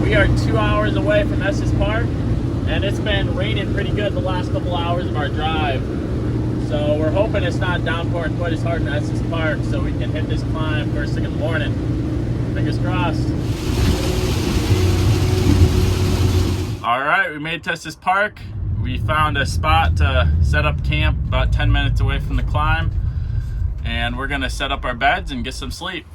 We are 2 hours away from Estes Park, and it's been raining pretty good the last couple hours of our drive. So we're hoping it's not downpouring quite as hard in Estes Park so we can hit this climb first thing in the morning. Fingers crossed. All right, we made it to Estes Park. We found a spot to set up camp about 10 minutes away from the climb, and we're gonna set up our beds and get some sleep.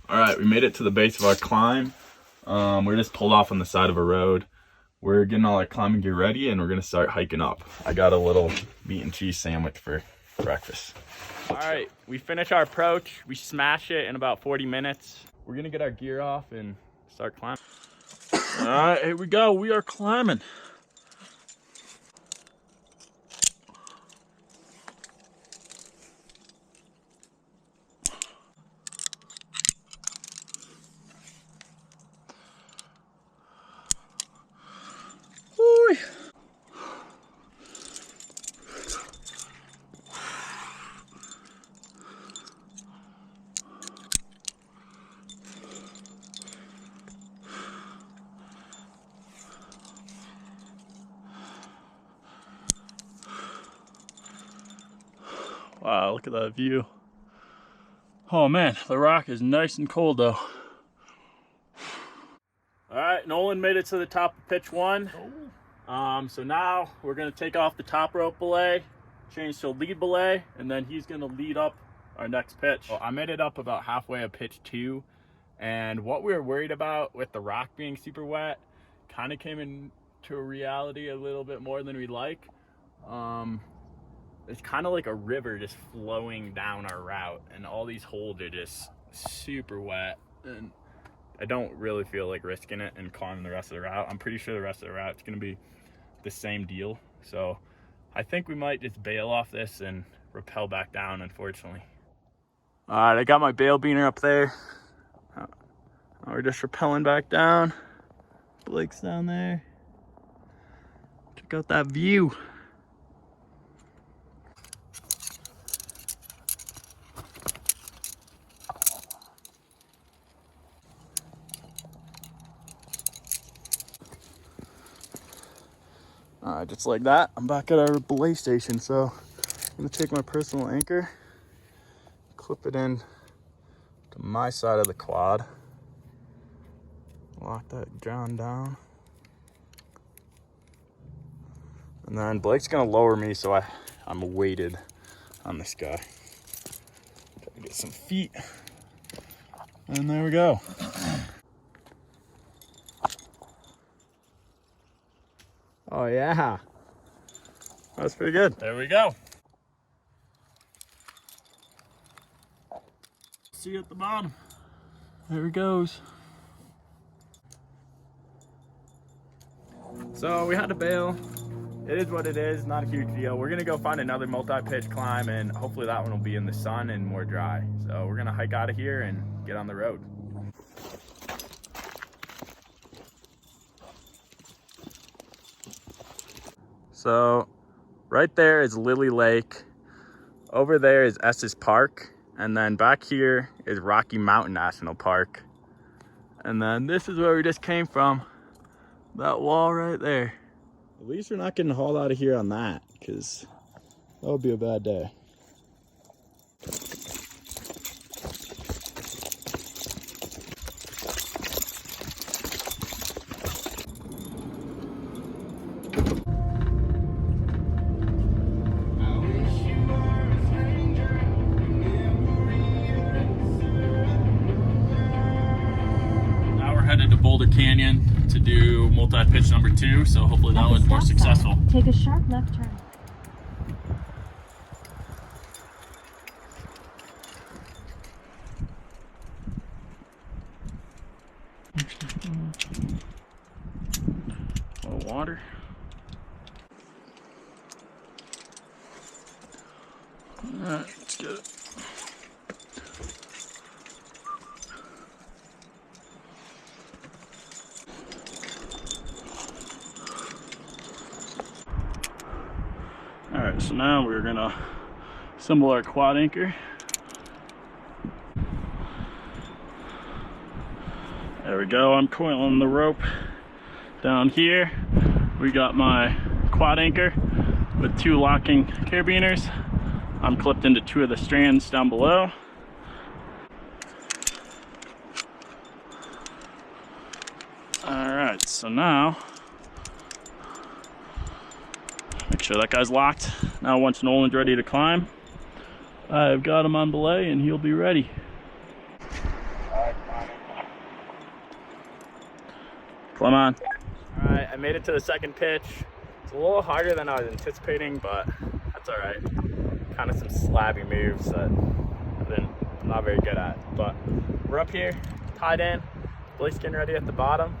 Alright, we made it to the base of our climb. We're just pulled off on the side of a road. We're getting all our climbing gear ready and we're gonna start hiking up. I got a little meat and cheese sandwich for breakfast. Alright, we finish our approach. We smash it in about 40 minutes. We're gonna get our gear off and start climbing. Alright, here we go. We are climbing. Wow, look at that view. Oh man, the rock is nice and cold though. All right, Nolan made it to the top of pitch 1. So now we're gonna take off the top rope belay, change to a lead belay, and then he's gonna lead up our next pitch. Well, I made it up about halfway of pitch 2, and what we were worried about with the rock being super wet kind of came into reality a little bit more than we'd like. It's kind of like a river just flowing down our route, and all these holes are just super wet, and I don't really feel like risking it and climbing the rest of the route. I'm pretty sure the rest of the route is going to be the same deal, so I think we might just bail off this and rappel back down, unfortunately. All right, I got my bail beaner up there. We're just rappelling back down. Blake's down there. Check out that view. Just like that, I'm back at our belay station, so I'm gonna take my personal anchor, clip it in to my side of the quad, lock that down, and then Blake's gonna lower me so I'm weighted on this guy. Try to get some feet, and there we go. Oh yeah, that's pretty good. There we go. See you at the bottom. There he goes. So we had to bail. It is what it is, not a huge deal. We're gonna go find another multi-pitch climb, and hopefully that one will be in the sun and more dry. So we're gonna hike out of here and get on the road. So right there is Lily Lake. Over there is Estes Park. And then back here is Rocky Mountain National Park. And then this is where we just came from. That wall right there. At least we're not getting hauled out of here on that, because that would be a bad day. Headed to Boulder Canyon to do multi-pitch number 2, so hopefully that was more successful. Take a sharp left turn. A little water. Alright, let's get it. Alright, so now we're gonna assemble our quad anchor. There we go, I'm coiling the rope down here. We got my quad anchor with 2 locking carabiners. I'm clipped into 2 of the strands down below. Alright, so now, make sure that guy's locked. Now once Nolan's ready to climb, I've got him on belay and he'll be ready. Climb on. Alright, I made it to the second pitch. It's a little harder than I was anticipating, but that's alright. Kind of some slabby moves that I'm not very good at. But we're up here, tied in. Blake's getting ready at the bottom.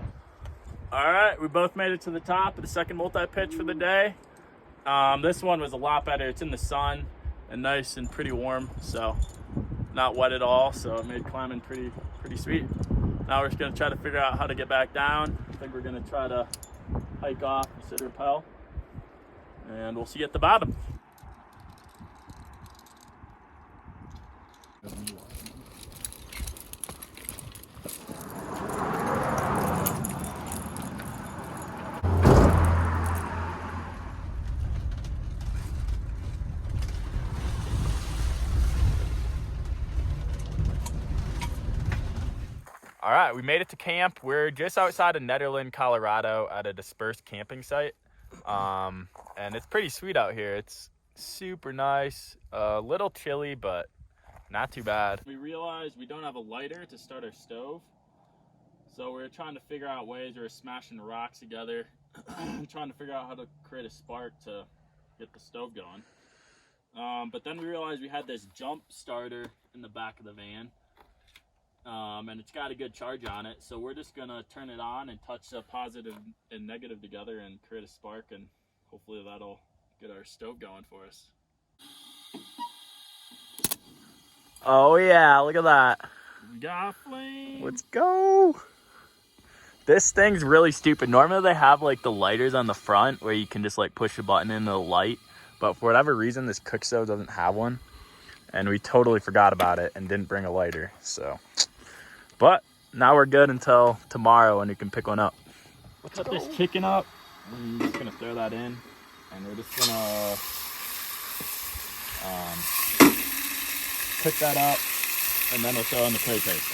Alright, we both made it to the top of the second multi-pitch for the day. This one was a lot better. It's in the sun and nice and pretty warm, so not wet at all, so it made climbing pretty sweet. Now we're just gonna try to figure out how to get back down. I think we're gonna try to hike off and sit rappel, and we'll see you at the bottom. All right, we made it to camp. We're just outside of Nederland, Colorado at a dispersed camping site. And it's pretty sweet out here. It's super nice, a little chilly, but not too bad. We realized we don't have a lighter to start our stove. So we're trying to figure out ways. We're smashing the rocks together, trying to figure out how to create a spark to get the stove going. But then we realized we had this jump starter in the back of the van. And it's got a good charge on it, so we're just gonna turn it on and touch the positive and negative together and create a spark, and hopefully that'll get our stove going for us. Oh yeah, look at that. We got flame. Let's go. This thing's really stupid. Normally they have like the lighters on the front where you can just like push a button and it'll light, but for whatever reason this cook stove doesn't have one, and we totally forgot about it and didn't bring a lighter, so. But now we're good until tomorrow when you can pick one up. Let's cut this chicken up. I'm just gonna throw that in, and we're just gonna cook that up, and then we'll throw in the curry paste.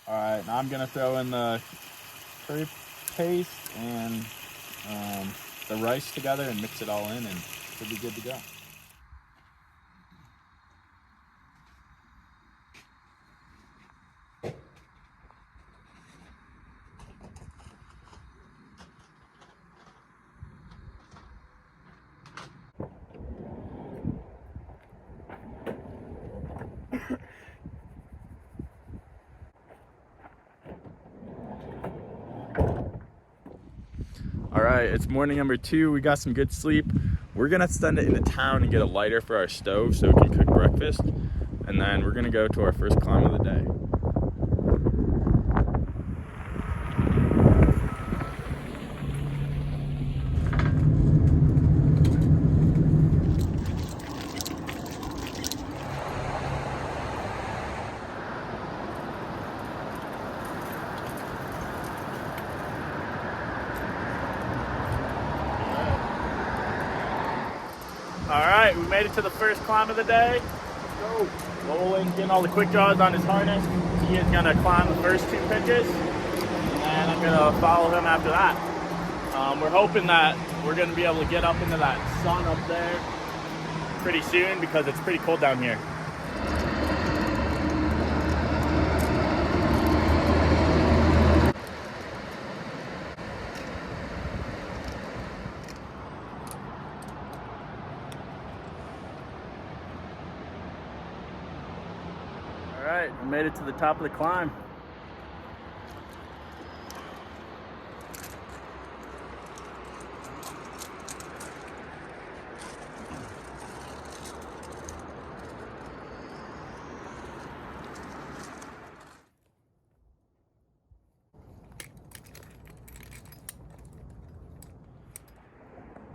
All right, now I'm gonna throw in the curry paste and the rice together and mix it all in, and it'll be good to go. All right, it's morning number 2. We got some good sleep. We're gonna send it into town and get a lighter for our stove so we can cook breakfast. And then we're gonna go to our first climb of the day. All right, we made it to the first climb of the day. Let's go. Nolan's getting all the quick draws on his harness. He is gonna climb the first 2 pitches, and I'm gonna follow him after that. We're hoping that we're gonna be able to get up into that sun up there pretty soon because it's pretty cold down here. right, we made it to the top of the climb.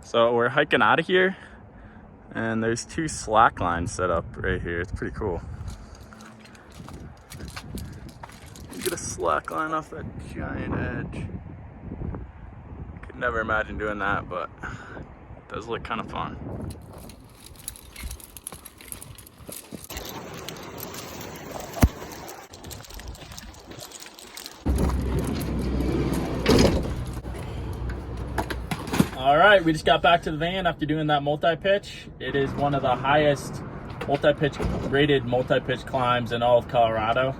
So we're hiking out of here, and there's 2 slack lines set up right here. It's pretty cool. You get a slack line off that giant edge. Could never imagine doing that, but it does look kind of fun. All right, we just got back to the van after doing that multi-pitch. It is one of the highest rated multi-pitch climbs in all of Colorado,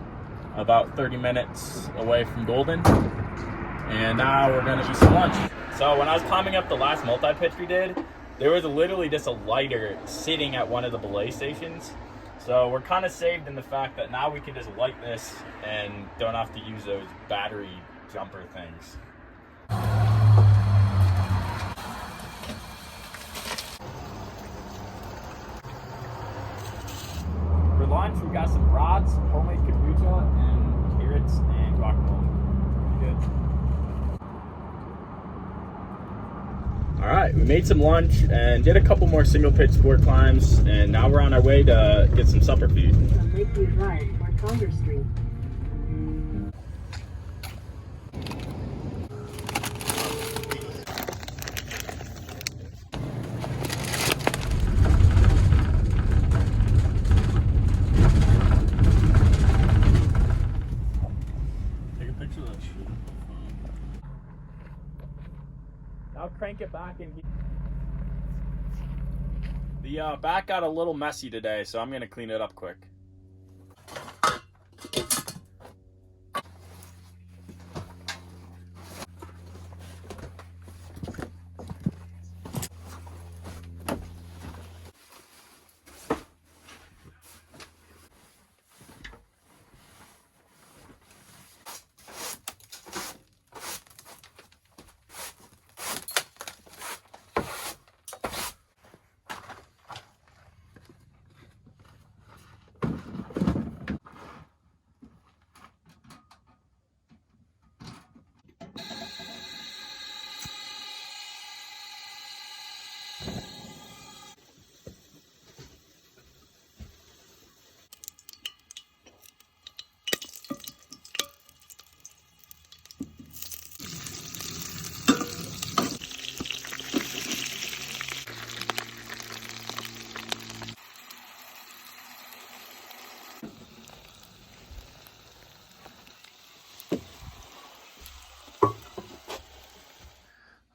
about 30 minutes away from Golden. And now we're gonna eat some lunch. So when I was climbing up the last multi-pitch we did, there was literally just a lighter sitting at one of the belay stations. So we're kind of saved in the fact that now we can just light this and don't have to use those battery jumper things. For lunch, we got some brats, homemade kombucha, and carrots and guacamole. Pretty good. All right, we made some lunch and did a couple more single pitch sport climbs, and now we're on our way to get some supper food. On Lakeview Drive or Congress Street. I'll crank it back and the back got a little messy today, so I'm gonna clean it up quick.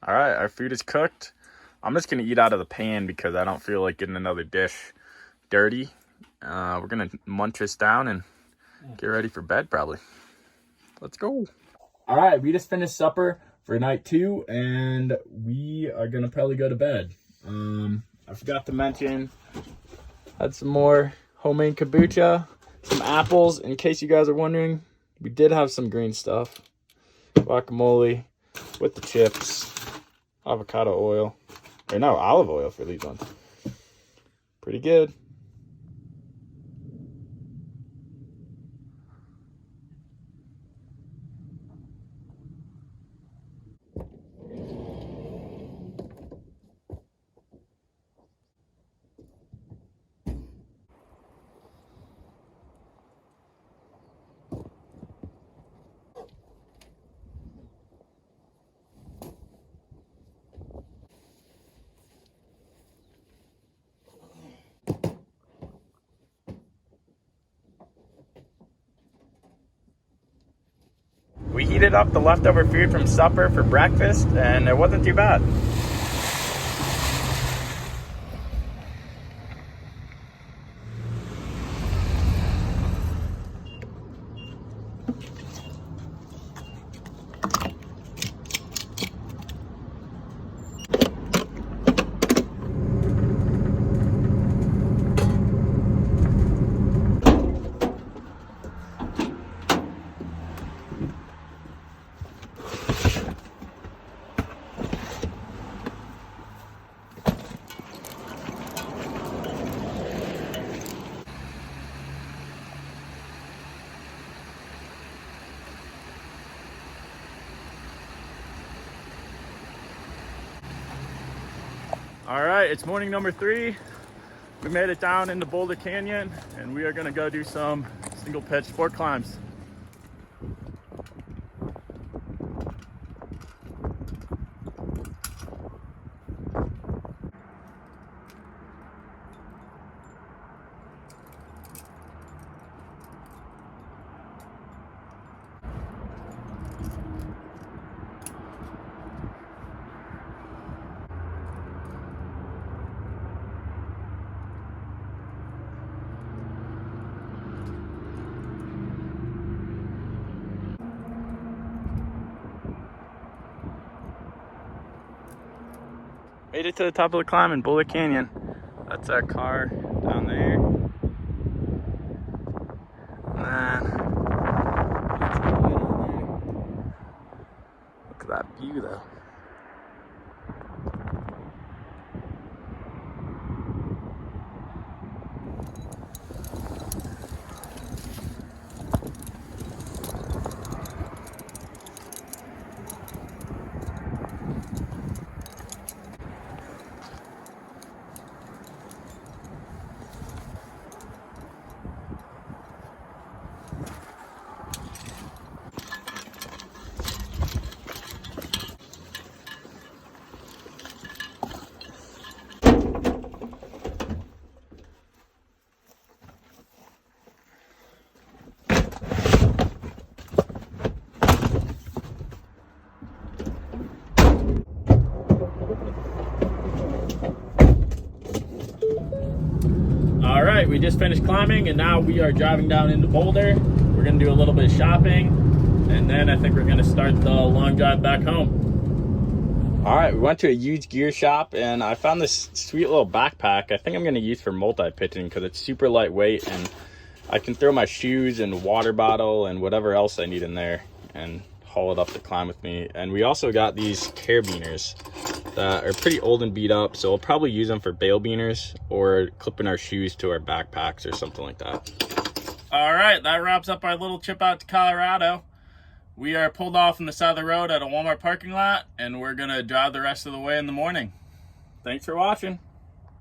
All right, our food is cooked. I'm just gonna eat out of the pan because I don't feel like getting another dish dirty. We're gonna munch this down and get ready for bed probably. Let's go. All right, we just finished supper for night 2 and we are gonna probably go to bed. I forgot to mention, had some more homemade kombucha, some apples, in case you guys are wondering. We did have some green stuff, guacamole with the chips, avocado oil, or no, olive oil for these ones. Pretty good. We heated up the leftover food from supper for breakfast, and it wasn't too bad. All right, it's morning number 3. We made it down into Boulder Canyon, and we are gonna go do some single pitch sport climbs. Made it to the top of the climb in Boulder Canyon. That's our car down there. And then, that's all the way down there. Look at that view though. All right, we just finished climbing and now we are driving down into Boulder. We're gonna do a little bit of shopping and then I think we're gonna start the long drive back home. All right, we went to a used gear shop and I found this sweet little backpack I think I'm gonna use for multi-pitching because it's super lightweight and I can throw my shoes and water bottle and whatever else I need in there and haul it up to climb with me. And we also got these carabiners that are pretty old and beat up, so we'll probably use them for bail beaners or clipping our shoes to our backpacks or something like that. All right, that wraps up our little trip out to Colorado. We are pulled off on the side of the road at a Walmart parking lot and we're gonna drive the rest of the way in the morning. Thanks for watching.